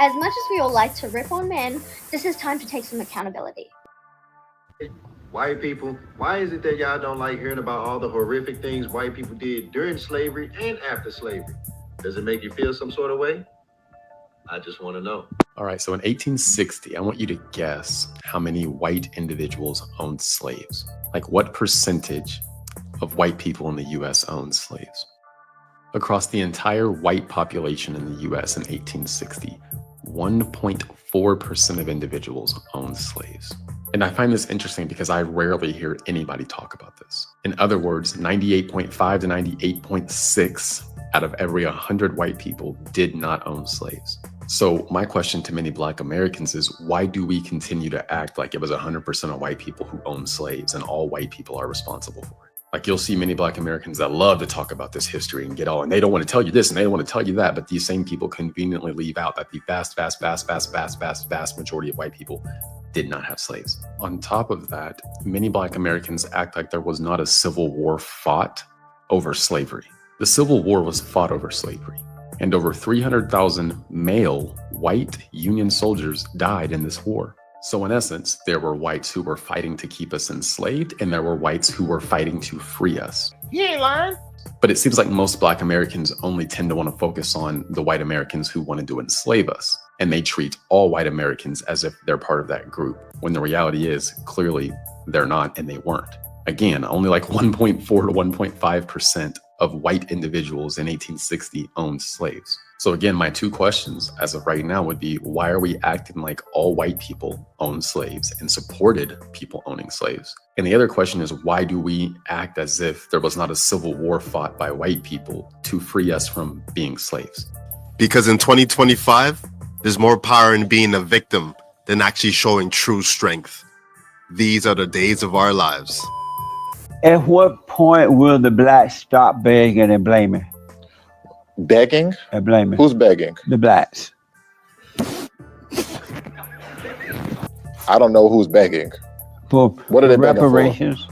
As much as we all like to rip on men, this is time to take some accountability. White people, why is it that y'all don't like hearing about all the horrific things white people did during slavery and after slavery? Does it make you feel some sort of way? I just want to know. All right, so in 1860, I want you to guess how many white individuals owned slaves. Like what percentage of white people in the US owned slaves? Across the entire white population in the US in 1860, 1.4% of individuals owned slaves. And I find this interesting because I rarely hear anybody talk about this. In other words, 98.5 to 98.6 out of every 100 white people did not own slaves. So my question to many Black Americans is, why do we continue to act like it was 100% of white people who owned slaves and all white people are responsible for it? Like you'll see many Black Americans that love to talk about this history and get all, and they don't want to tell you this and they don't want to tell you that, but these same people conveniently leave out that the vast majority of white people did not have slaves. On top of that, many Black Americans act like there was not a civil war fought over slavery. The Civil War was fought over slavery, and over 300,000 male white Union soldiers died in this war. So in essence, there were whites who were fighting to keep us enslaved, and there were whites who were fighting to free us. You ain't lying. But it seems like most Black Americans only tend to want to focus on the white Americans who wanted to enslave us. And they treat all white Americans as if they're part of that group, when the reality is clearly they're not and they weren't. Again, only like 1.4 to 1.5% of white individuals in 1860 owned slaves. So again, my two questions as of right now would be, why are we acting like all white people owned slaves and supported people owning slaves? And the other question is, why do we act as if there was not a civil war fought by white people to free us from being slaves? Because in 2025, there's more power in being a victim than actually showing true strength. These are the days of our lives. At what point will the blacks stop begging and blaming? Begging? And blaming. Who's begging? The blacks. I don't know who's begging. For What are they begging for? reparations?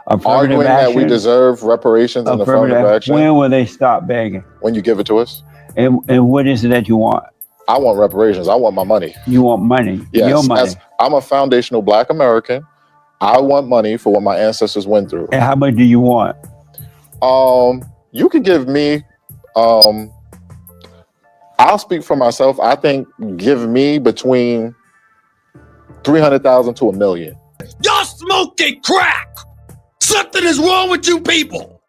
Arguing that we deserve reparations and affirmative action. When will they stop begging? When you give it to us. And what is it that you want? I want reparations. I want my money. You want money. Yes. Your money. I'm a foundational Black American. I want money for what my ancestors went through. And how much do you want? You could give me, I'll speak for myself. I think give me between 300,000 to $1 million. Y'all smoking crack. Something is wrong with you people.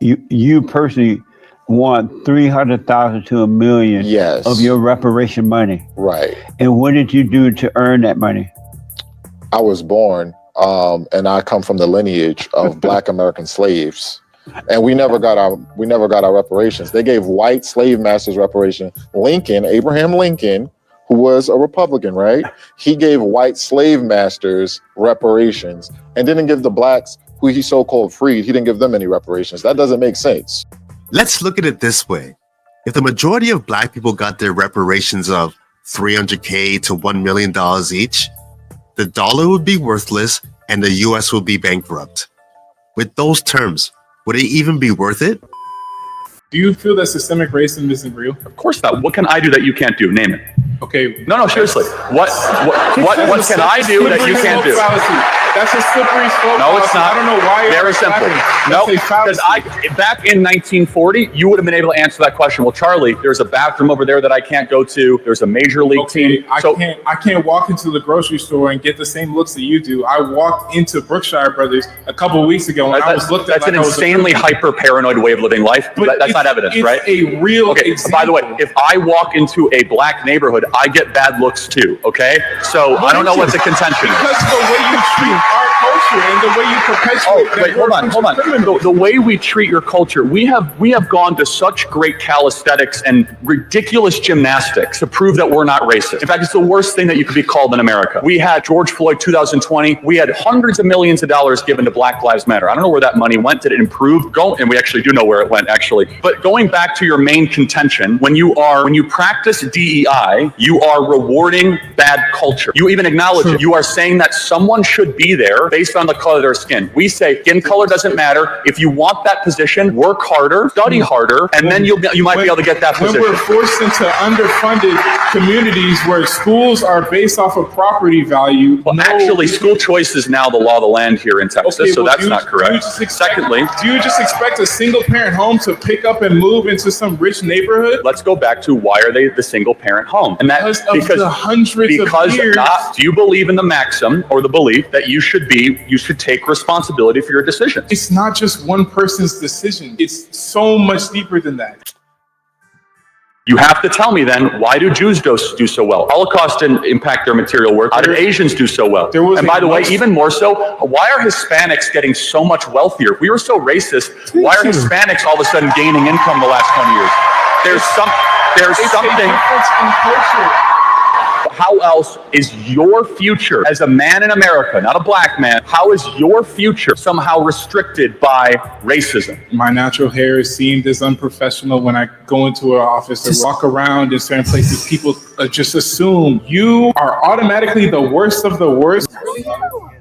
You personally want 300,000 to $1 million Yes. of your reparation money. Right. And what did you do to earn that money? I was born, and I come from the lineage of Black American slaves. And we never got our reparations. They gave white slave masters reparation. Abraham Lincoln, who was a Republican, right? He gave white slave masters reparations and didn't give the blacks, who he so-called freed, he didn't give them any reparations. That doesn't make sense. Let's look at it this way. If the majority of Black people got their reparations of $300K to $1 million each, the dollar would be worthless and the US would be bankrupt. With those terms, would it even be worth it? Do you feel that systemic racism isn't real? Of course not. What can I do that you can't do? Name it. Okay. No, seriously. What can I do that you can't do? That's a slippery slope. No, it's not. I don't know why. Very simple. No, because back in 1940, you would have been able to answer that question. Well, Charlie, there's a bathroom over there that I can't go to. There's a major league team. I can't walk into the grocery store and get the same looks that you do. I walked into Brookshire Brothers a couple of weeks ago and I was looked at. That's an insanely hyper paranoid way of living life. That's not evidence, right? It's a real example. By the way, if I walk into a Black neighborhood, I get bad looks too. Okay, so I don't know what's a contention. Because the way you treat our culture and the way you perpetuate. Hold on. The way we treat your culture, we have gone to such great calisthenics and ridiculous gymnastics to prove that we're not racist. In fact, it's the worst thing that you could be called in America. We had George Floyd 2020. We had hundreds of millions of dollars given to Black Lives Matter. I don't know where that money went. Did it improve? And we actually do know where it went, actually. But going back to your main contention, when you practice DEI, You are rewarding bad culture. You even acknowledge it. You are saying that someone should be there based on the color of their skin. We say skin color doesn't matter. If you want that position, work harder, study harder, and then you might be able to get that position. When we're forced into underfunded communities where schools are based off of property value. Well, actually, school choice is now the law of the land here in Texas, okay, so that's not correct. Secondly, do you just expect a single parent home to pick up and move into some rich neighborhood? Let's go back to why are they the single parent home? And that because the hundreds of years. Do you believe in the maxim or the belief that you should take responsibility for your decisions? It's not just one person's decision. It's so much deeper than that. You have to tell me then, why do Jews do so well? Holocaust didn't impact their material worth. How did Asians do so well? And by the way, even more so, why are Hispanics getting so much wealthier? If we were so racist, why are Hispanics all of a sudden gaining income the last 20 years? There's something. A difference in culture. How else is your future as a man in America, not a black man, how is your future somehow restricted by racism? My natural hair is seen as unprofessional when I go into an office or walk around in certain places. People just assume you are automatically the worst of the worst.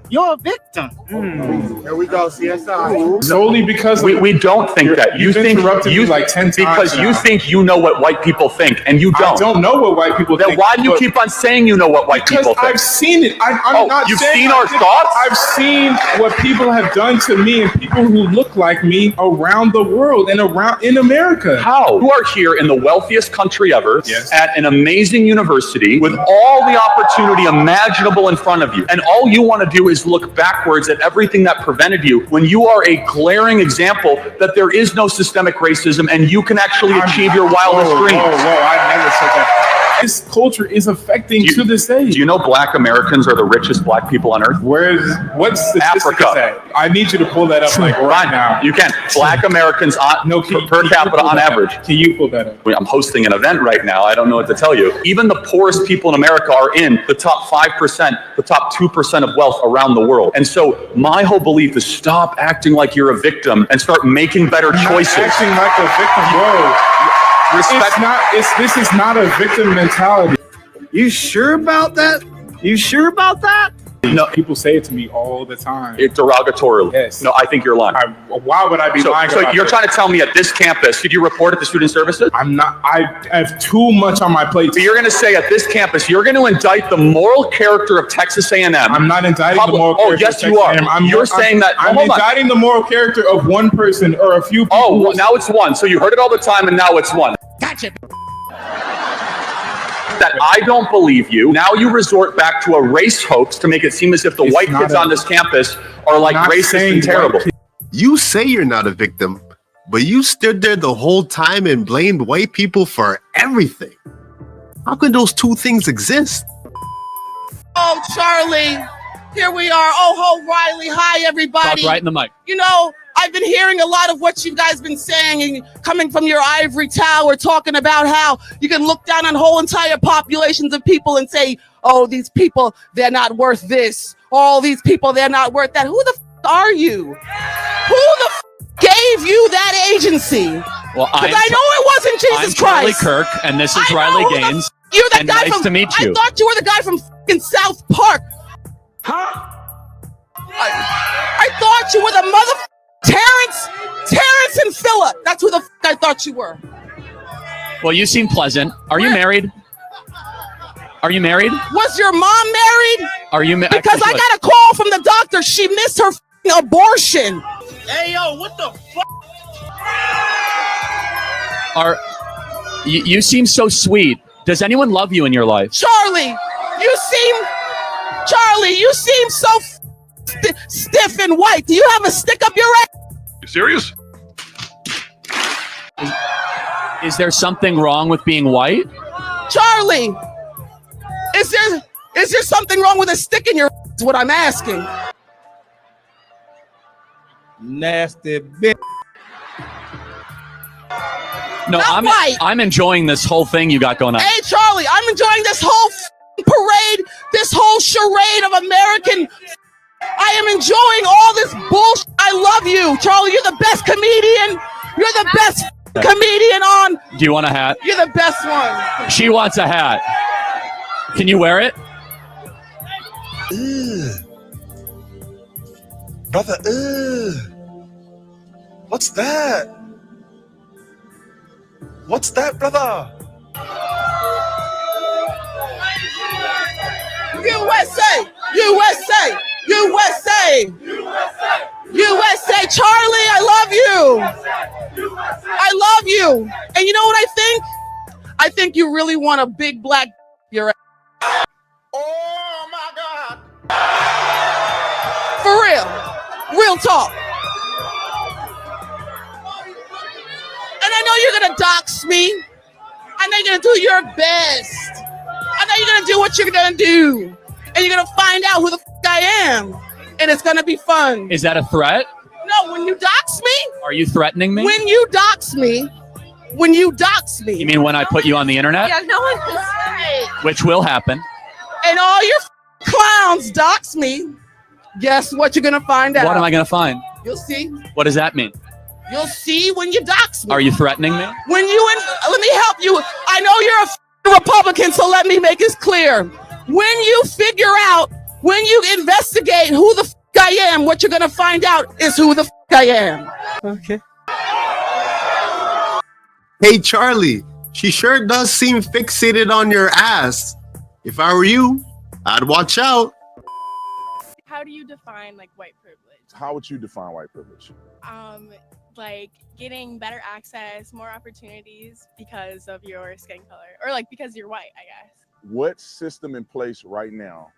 You're a victim. There we go, CSI. Solely because we don't think that. You think you like 10 times because now. you think you know what white people think, and you don't. I don't know what white people think. Then why do you keep on saying you know what white people think? Because I've seen it. I'm not you've saying seen our thoughts? I've seen what people have done to me and people who look like me around the world and around in America. How? You are here in the wealthiest country ever, yes, at an amazing university with all the opportunity imaginable in front of you, and all you want to do is look backwards at everything that prevented you when you are a glaring example that there is no systemic racism and you can actually achieve your wildest dreams. I never said that. This culture is affecting to this day. Do you know black Americans are the richest black people on earth? What statistic is that? I need you to pull that up right now. You can. Black Americans per capita on average. Can you pull that up? I'm hosting an event right now. I don't know what to tell you. Even the poorest people in America are in the top 5%, the top 2% of wealth around the world. And so my whole belief is stop acting like you're a victim and start making better choices. Not acting like a victim, bro. This is not a victim mentality. You sure about that? You sure about that? No, people say it to me all the time. It derogatorily. Yes. No, I think you're lying. Why would I be lying? So you're trying to tell me at this campus, did you report it to student services? I'm not. I have too much on my plate. So you're going to say at this campus, you're going to indict the moral character of Texas A&M. I'm not indicting the moral character. Oh, yes, you are. You're saying that. I'm indicting the moral character of one person or a few people. Oh, well, now it's one. So you heard it all the time, and now it's one. Gotcha. That I don't believe you. Now you resort back to a race hoax to make it seem as if the white kids on this campus are like racist and terrible. You say you're not a victim, but you stood there the whole time and blamed white people for everything. How can those two things exist? Oh, Charlie, here we are. Oh, ho, Riley. Hi, everybody. Talk right in the mic. You know, I've been hearing a lot of what you guys been saying and coming from your ivory tower, talking about how you can look down on whole entire populations of people and say, oh, these people, they're not worth this. All these people, they're not worth that. Who the are you? Who the gave you that agency? Well, I know it wasn't Jesus Christ. I'm Charlie Kirk, and this is Riley Gaines. You're the guy nice to meet you. I thought you were the guy from fucking South Park. Huh? I thought you were the mother Terrence and Phillip. That's who the I thought you were. Well, you seem pleasant. Are you married? Are you married? Was your mom married? Are you married? Because I got a call from the doctor. She missed her abortion. Hey, yo, what the fuck? You seem so sweet. Does anyone love you in your life? Charlie, you seem so stiff and white. Do you have a stick up your ass? You serious? Is there something wrong with being white? Charlie, is there something wrong with a stick in your ass? Is what I'm asking. Nasty bitch. No, I'm enjoying this whole thing you got going on. Hey, Charlie, I'm enjoying this whole parade, this whole charade of American. I am enjoying all this bullshit. I love you, Charlie. You're the best comedian. You're the best comedian on. Do you want a hat? You're the best one. She wants a hat. Can you wear it? Brother, what's that? What's that, brother? USA! USA! USA! USA! Charlie, I love you! I love you! And you know what I think? I think you really want a big black your ass. Oh my God! For real. Real talk. And I know you're gonna dox me. I know you're gonna do your best. I know you're gonna do what you're gonna do. And you're gonna find out who the I am. And it's gonna be fun. Is that a threat? No, when you dox me. Are you threatening me? When you dox me. When you dox me. You mean when I put you on the internet? Yeah, no one's right. Which will happen. And all your clowns dox me. Guess what you're gonna find out? What am I gonna find? You'll see. What does that mean? You'll see when you dox me. Are you threatening me? When you let me help you. I know you're a Republican, so let me make this clear. When you figure out, when you investigate who the I am, what you're gonna find out is who the I am. Okay. Hey, Charlie, she sure does seem fixated on your ass. If I were you, I'd watch out. How do you define like white privilege? How would you define white privilege? Like getting better access, more opportunities because of your skin color, or like because you're white, I guess. What system in place right now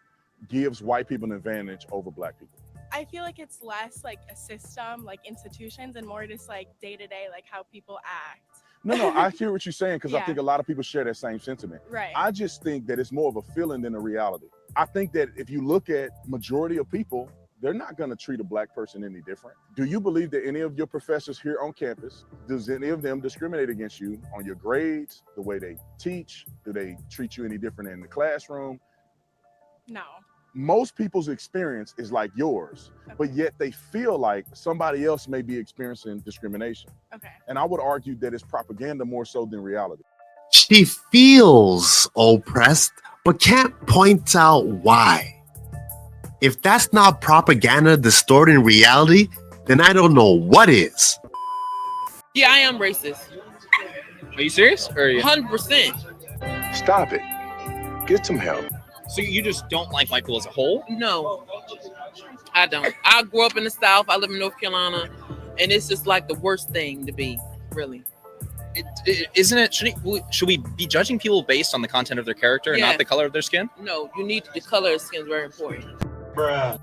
gives white people an advantage over black people? I feel like it's less like a system, like institutions, and more just like day to day, like how people act. No, I hear what you're saying because Yeah. I think a lot of people share that same sentiment. Right. I just think that it's more of a feeling than a reality. I think that if you look at majority of people, they're not going to treat a black person any different. Do you believe that any of your professors here on campus, does any of them discriminate against you on your grades, the way they teach? Do they treat you any different in the classroom? No. Most people's experience is like yours, but yet they feel like somebody else may be experiencing discrimination. Okay. And I would argue that it's propaganda more so than reality. She feels oppressed, but can't point out why. If that's not propaganda distorting reality, then I don't know what is. Yeah, I am racist. Are you serious? Or are you? 100%. Stop it. Get some help. So you just don't like white people as a whole? No, I don't. I grew up in the South. I live in North Carolina, and it's just like the worst thing to be, really. Isn't it? Should we be judging people based on the content of their character and Yeah. not the color of their skin? No, you need the color of skin is very important. Bruh.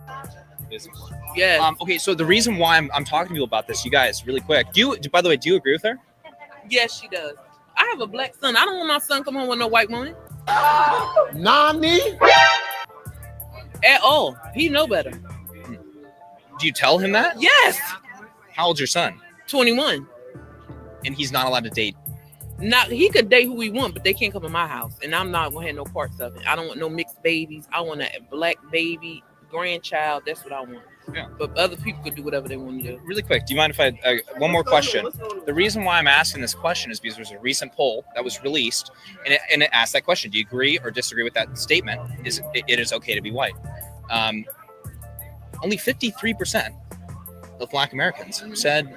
Yeah. Okay, so the reason why I'm talking to people about this, you guys, really quick. By the way, do you agree with her? Yes, she does. I have a black son. I don't want my son come home with no white woman. Nani? At all. He know better. Do you tell him that? Yes. How old's your son? 21. And he's not allowed to date. Not he could date who he want, but they can't come in my house, and I'm not gonna have no parts of it. I don't want no mixed babies. I want a black baby grandchild. That's what I want. Yeah. But other people could do whatever they want to do. Really quick, do you mind if I one more question? The reason why I'm asking this question is because there's a recent poll that was released, and it asked that question: do you agree or disagree with that statement? It is okay to be white? Only 53% of Black Americans said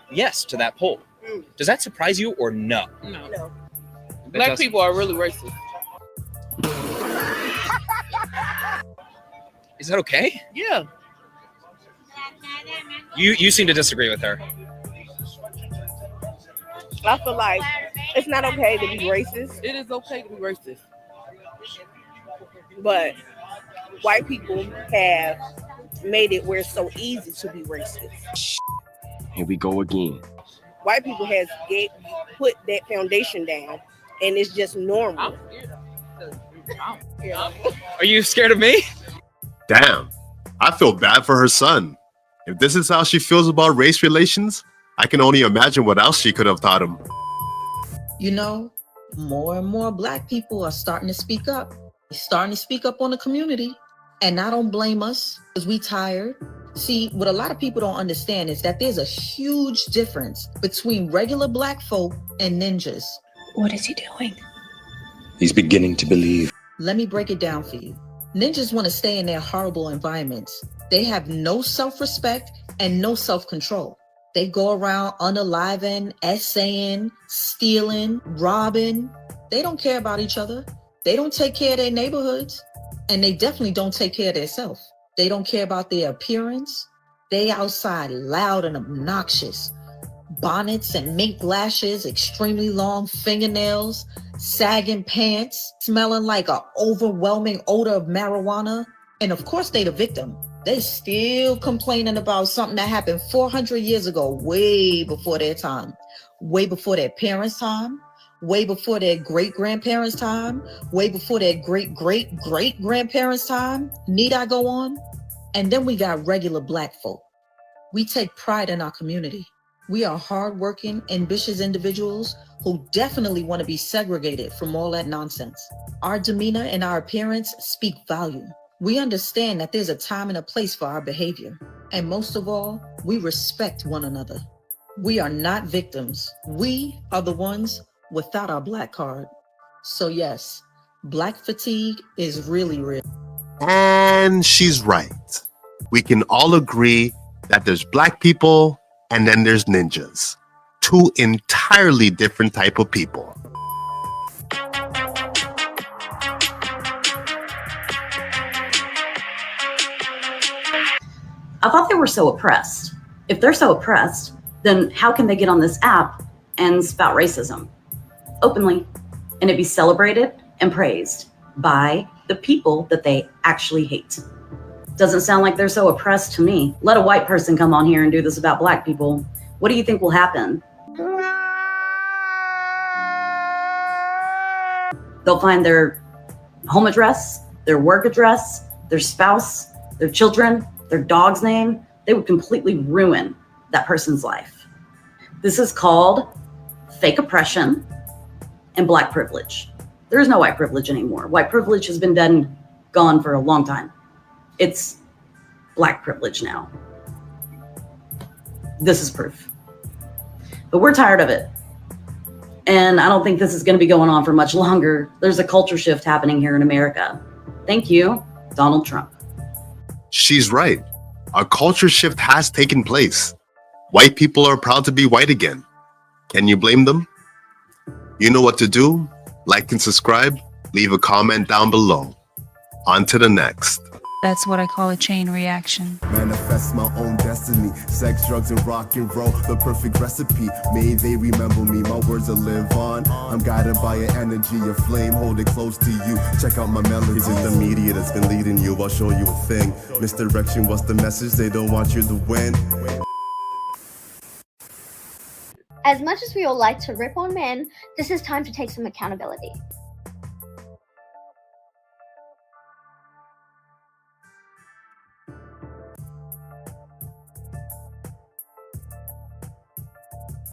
yes to that poll. Does that surprise you or no? No. Black people are really racist. Is that okay? Yeah. You seem to disagree with her. I feel like it's not okay to be racist, It is okay to be racist. but white people have made it where it's so easy to be racist. Here we go again. White people has put that foundation down, and it's just normal. Are you scared of me? Damn, I feel bad for her son. If this is how she feels about race relations, I can only imagine what else she could have taught him. You know, more and more Black people are starting to speak up. They're starting to speak up on the community. And I don't blame us because we tired. See, what a lot of people don't understand is that there's a huge difference between regular Black folk and ninjas. What is he doing? He's beginning to believe. Let me break it down for you. Ninjas want to stay in their horrible environments. They have no self-respect and no self-control. They go around unaliving, essaying, stealing, robbing. They don't care about each other. They don't take care of their neighborhoods. And they definitely don't take care of themselves. They don't care about their appearance. They outside loud and obnoxious. Bonnets and mink lashes, extremely long fingernails, sagging pants, smelling like an overwhelming odor of marijuana. And of course they the victim. They still complaining about something that happened 400 years ago, way before their time, way before their parents' time, way before their great-grandparents' time, way before their great-great-great-grandparents' time. Need I go on? And then we got regular Black folk. We take pride in our community. We are hardworking, ambitious individuals who definitely want to be segregated from all that nonsense. Our demeanor and our appearance speak volume. We understand that there's a time and a place for our behavior. And most of all, we respect one another. We are not victims. We are the ones without our Black card. So yes, Black fatigue is really real. And she's right. We can all agree that there's Black people and then there's ninjas. Two entirely different type of people. I thought they were so oppressed. If they're so oppressed, then how can they get on this app and spout racism openly and it be celebrated and praised by the people that they actually hate? Doesn't sound like they're so oppressed to me. Let a white person come on here and do this about Black people. What do you think will happen? They'll find their home address, their work address, their spouse, their children, their dog's name. They would completely ruin that person's life. This is called fake oppression and Black privilege. There is no white privilege anymore. White privilege has been dead and gone for a long time. It's Black privilege now. This is proof. But we're tired of it. And I don't think this is going to be going on for much longer. There's a culture shift happening here in America. Thank you, Donald Trump. She's right. A culture shift has taken place. White people are proud to be white again. Can you blame them? You know what to do. Like and subscribe. Leave a comment down below. On to the next. That's what I call a chain reaction. Manifest my own destiny. Sex, drugs, and rock and roll. The perfect recipe. May they remember me. My words will live on. I'm guided by an energy, a flame. Hold it close to you. Check out my melodies. It's the media that's been leading you. I'll show you a thing. Misdirection, what's the message? They don't want you to win. As much as we all like to rip on men, this is time to take some accountability.